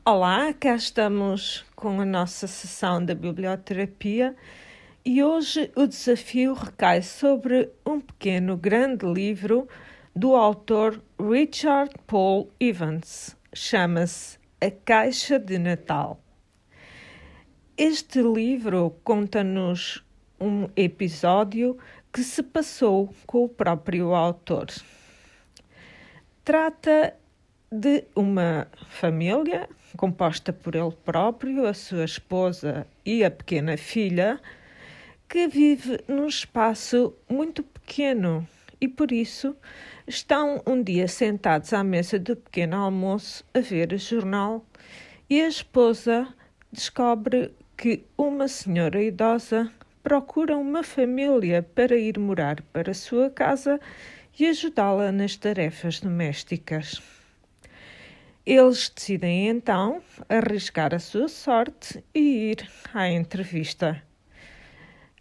Olá, cá estamos com a nossa sessão da biblioterapia e hoje o desafio recai sobre um pequeno grande livro do autor Richard Paul Evans. Chama-se A Caixa de Natal. Este livro conta-nos um episódio que se passou com o próprio autor. Trata de uma família composta por ele próprio, a sua esposa e a pequena filha, que vive num espaço muito pequeno e, por isso, estão um dia sentados à mesa do pequeno almoço a ver o jornal e a esposa descobre que uma senhora idosa procura uma família para ir morar para a sua casa e ajudá-la nas tarefas domésticas. Eles decidem então arriscar a sua sorte e ir à entrevista.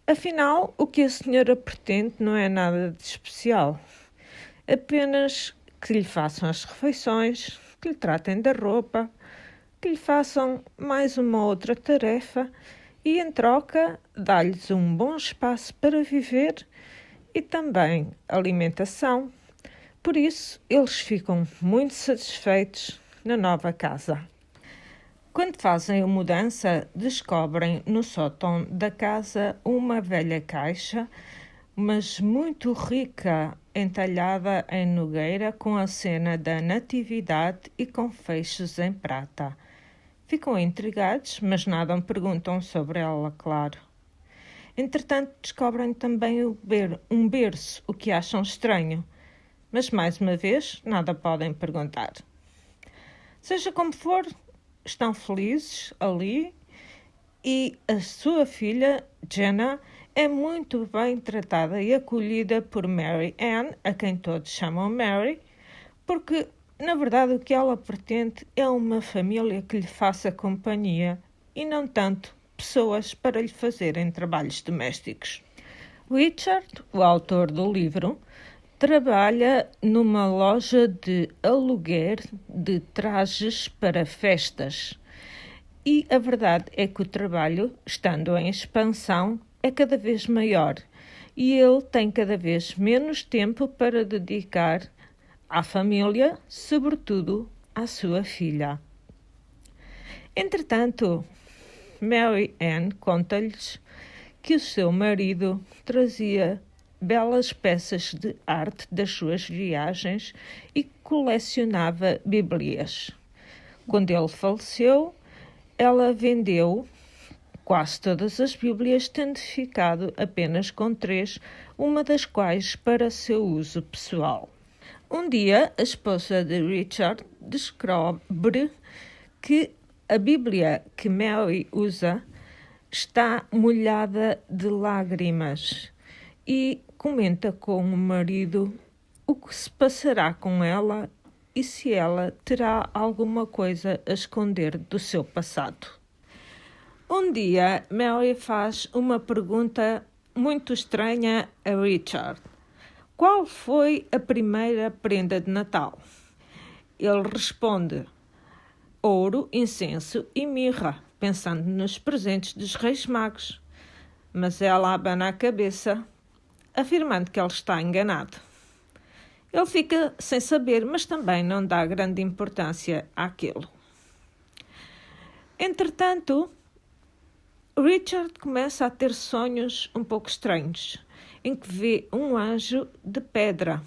Afinal, o que a senhora pretende não é nada de especial. Apenas que lhe façam as refeições, que lhe tratem da roupa, que lhe façam mais uma outra tarefa e, em troca, dá-lhes um bom espaço para viver e também alimentação. Por isso, eles ficam muito satisfeitos na nova casa. Quando fazem a mudança, descobrem no sótão da casa uma velha caixa, mas muito rica, entalhada em nogueira com a cena da Natividade e com feixes em prata. Ficam intrigados, mas nada perguntam sobre ela, claro. Entretanto, descobrem também um berço, o que acham estranho, mas mais uma vez nada podem perguntar. Seja como for, estão felizes ali e a sua filha, Jenna, é muito bem tratada e acolhida por Mary Ann, a quem todos chamam Mary, porque, na verdade, o que ela pretende é uma família que lhe faça companhia e não tanto pessoas para lhe fazerem trabalhos domésticos. Richard, o autor do livro, trabalha numa loja de aluguer de trajes para festas. E a verdade é que o trabalho, estando em expansão, é cada vez maior e ele tem cada vez menos tempo para dedicar à família, sobretudo à sua filha. Entretanto, Mary Ann conta-lhes que o seu marido trazia belas peças de arte das suas viagens e colecionava bíblias. Quando ele faleceu, ela vendeu quase todas as bíblias, tendo ficado apenas com 3, uma das quais para seu uso pessoal. Um dia, a esposa de Richard descobre que a bíblia que Mary usa está molhada de lágrimas e comenta com o marido o que se passará com ela e se ela terá alguma coisa a esconder do seu passado. Um dia, Mary faz uma pergunta muito estranha a Richard. Qual foi a primeira prenda de Natal? Ele responde: ouro, incenso e mirra, pensando nos presentes dos Reis Magos. Mas ela abana a cabeça, afirmando que ele está enganado. Ele fica sem saber, mas também não dá grande importância àquilo. Entretanto, Richard começa a ter sonhos um pouco estranhos, em que vê um anjo de pedra.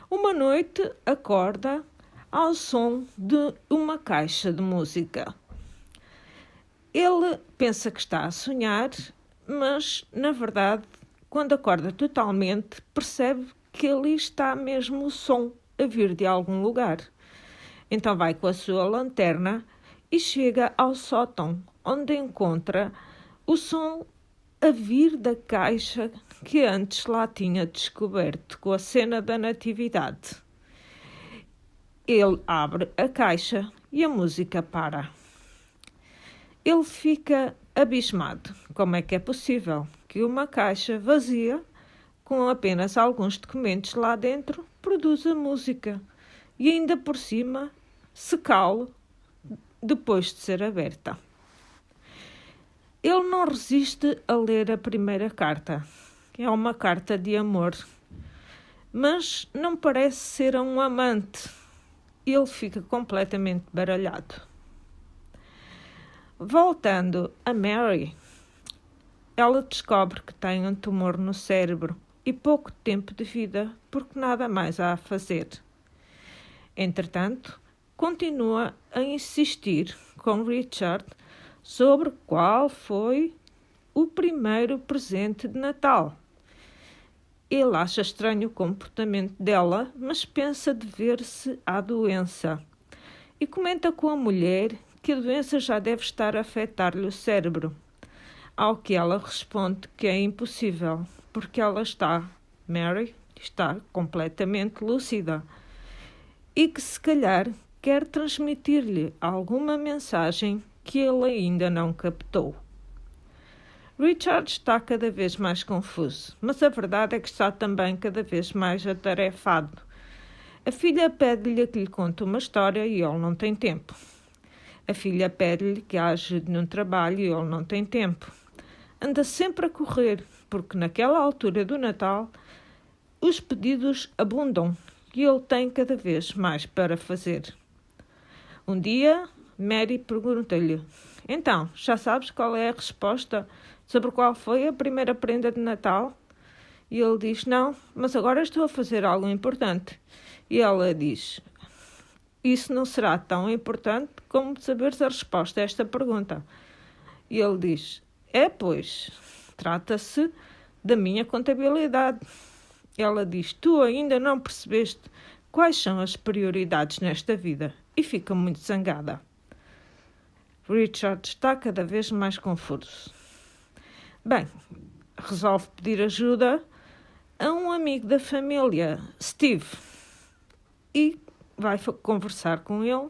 Uma noite acorda ao som de uma caixa de música. Ele pensa que está a sonhar, mas, na verdade, quando acorda totalmente, percebe que ali está mesmo o som a vir de algum lugar. Então vai com a sua lanterna e chega ao sótão, onde encontra o som a vir da caixa que antes lá tinha descoberto com a cena da Natividade. Ele abre a caixa e a música para. Ele fica abismado. Como é que é possível que uma caixa vazia, com apenas alguns documentos lá dentro, produza música? E ainda por cima se cala depois de ser aberta. Ele não resiste a ler a primeira carta. É uma carta de amor, mas não parece ser a um amante. Ele fica completamente baralhado. Voltando a Mary, ela descobre que tem um tumor no cérebro e pouco tempo de vida porque nada mais há a fazer. Entretanto, continua a insistir com Richard sobre qual foi o primeiro presente de Natal. Ele acha estranho o comportamento dela, mas pensa dever-se à doença e comenta com a mulher que a doença já deve estar a afetar-lhe o cérebro, ao que ela responde que é impossível, porque Mary está completamente lúcida e que se calhar quer transmitir-lhe alguma mensagem que ele ainda não captou. Richard está cada vez mais confuso, mas a verdade é que está também cada vez mais atarefado. A filha pede-lhe que lhe conte uma história e ele não tem tempo. A filha pede-lhe que a ajude num trabalho e ele não tem tempo. Anda sempre a correr, porque naquela altura do Natal os pedidos abundam e ele tem cada vez mais para fazer. Um dia, Mary pergunta-lhe: então, já sabes qual é a resposta sobre qual foi a primeira prenda de Natal? E ele diz: não, mas agora estou a fazer algo importante. E ela diz: isso não será tão importante como saberes a resposta a esta pergunta. E ele diz: pois, trata-se da minha contabilidade. Ela diz: tu ainda não percebeste quais são as prioridades nesta vida, e fica muito zangada. Richard está cada vez mais confuso. Bem, resolve pedir ajuda a um amigo da família, Steve, e vai conversar com ele,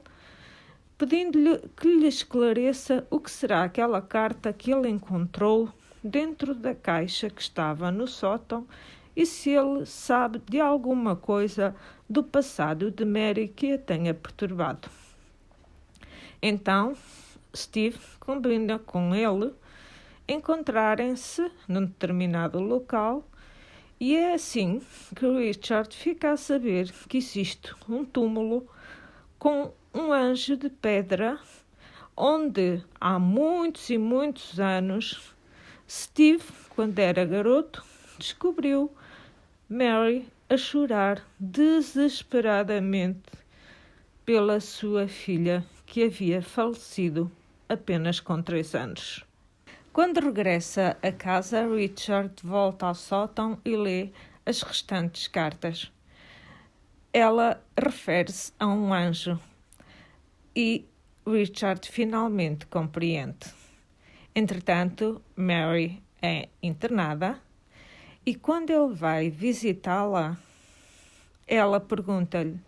pedindo-lhe que lhe esclareça o que será aquela carta que ele encontrou dentro da caixa que estava no sótão e se ele sabe de alguma coisa do passado de Mary que a tenha perturbado. Então, Steve combina com ele encontrarem-se num determinado local e é assim que Richard fica a saber que existe um túmulo com um anjo de pedra onde há muitos e muitos anos Steve, quando era garoto, descobriu Mary a chorar desesperadamente pela sua filha que havia falecido apenas com 3 anos. Quando regressa a casa, Richard volta ao sótão e lê as restantes cartas. Ela refere-se a um anjo e Richard finalmente compreende. Entretanto, Mary é internada e quando ele vai visitá-la, ela pergunta-lhe: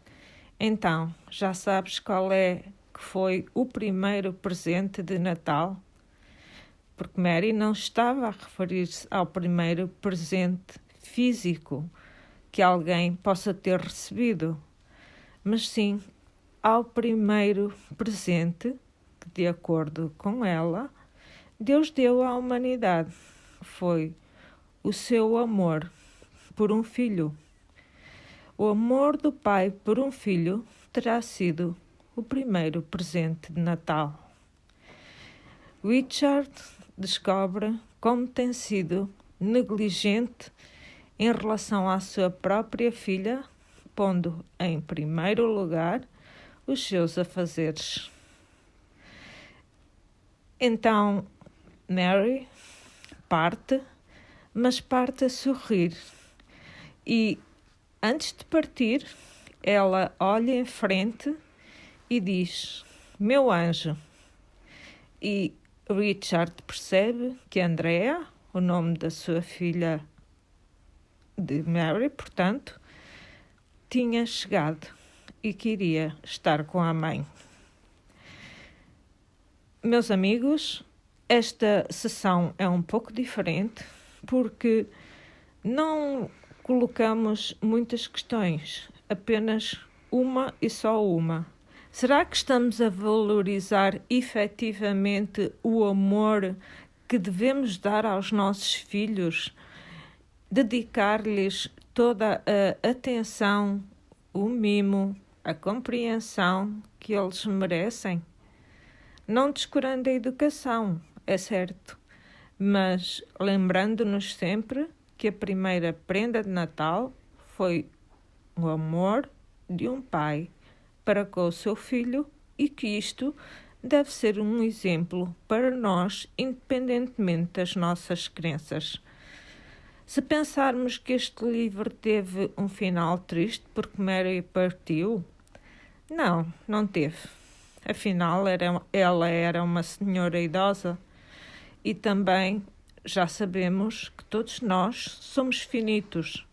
então, já sabes qual é que foi o primeiro presente de Natal? Porque Mary não estava a referir-se ao primeiro presente físico que alguém possa ter recebido, mas sim ao primeiro presente que, de acordo com ela, Deus deu à humanidade. Foi o seu amor por um filho. O amor do pai por um filho terá sido o primeiro presente de Natal. Richard descobre como tem sido negligente em relação à sua própria filha, pondo em primeiro lugar os seus afazeres. Então, Mary parte, mas parte a sorrir. E, antes de partir, ela olha em frente e diz: meu anjo. E Richard percebe que Andrea, o nome da sua filha de Mary, portanto, tinha chegado e queria estar com a mãe. Meus amigos, esta sessão é um pouco diferente porque não colocamos muitas questões, apenas uma e só uma. Será que estamos a valorizar efetivamente o amor que devemos dar aos nossos filhos? Dedicar-lhes toda a atenção, o mimo, a compreensão que eles merecem? Não descurando a educação, é certo, mas lembrando-nos sempre que a primeira prenda de Natal foi o amor de um pai para com o seu filho e que isto deve ser um exemplo para nós, independentemente das nossas crenças. Se pensarmos que este livro teve um final triste porque Mary partiu, não teve. Afinal, ela era uma senhora idosa e também já sabemos que todos nós somos finitos.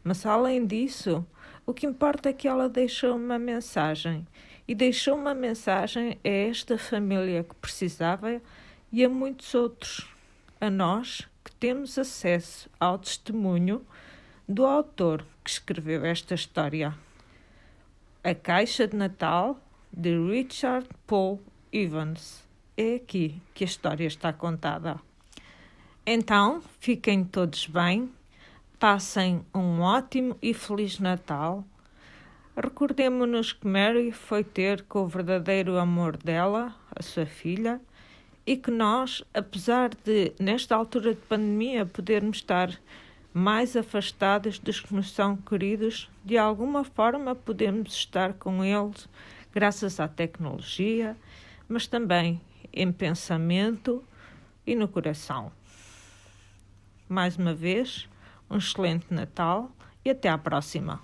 Mas, além disso, o que importa é que ela deixou uma mensagem. E deixou uma mensagem a esta família que precisava e a muitos outros. A nós que temos acesso ao testemunho do autor que escreveu esta história. A Caixa de Natal, de Richard Paul Evans. É aqui que a história está contada. Então, fiquem todos bem, passem um ótimo e feliz Natal. Recordemo-nos que Mary foi ter com o verdadeiro amor dela, a sua filha, e que nós, apesar de, nesta altura de pandemia, podermos estar mais afastados dos que nos são queridos, de alguma forma podemos estar com eles graças à tecnologia, mas também em pensamento e no coração. Mais uma vez, um excelente Natal e até à próxima.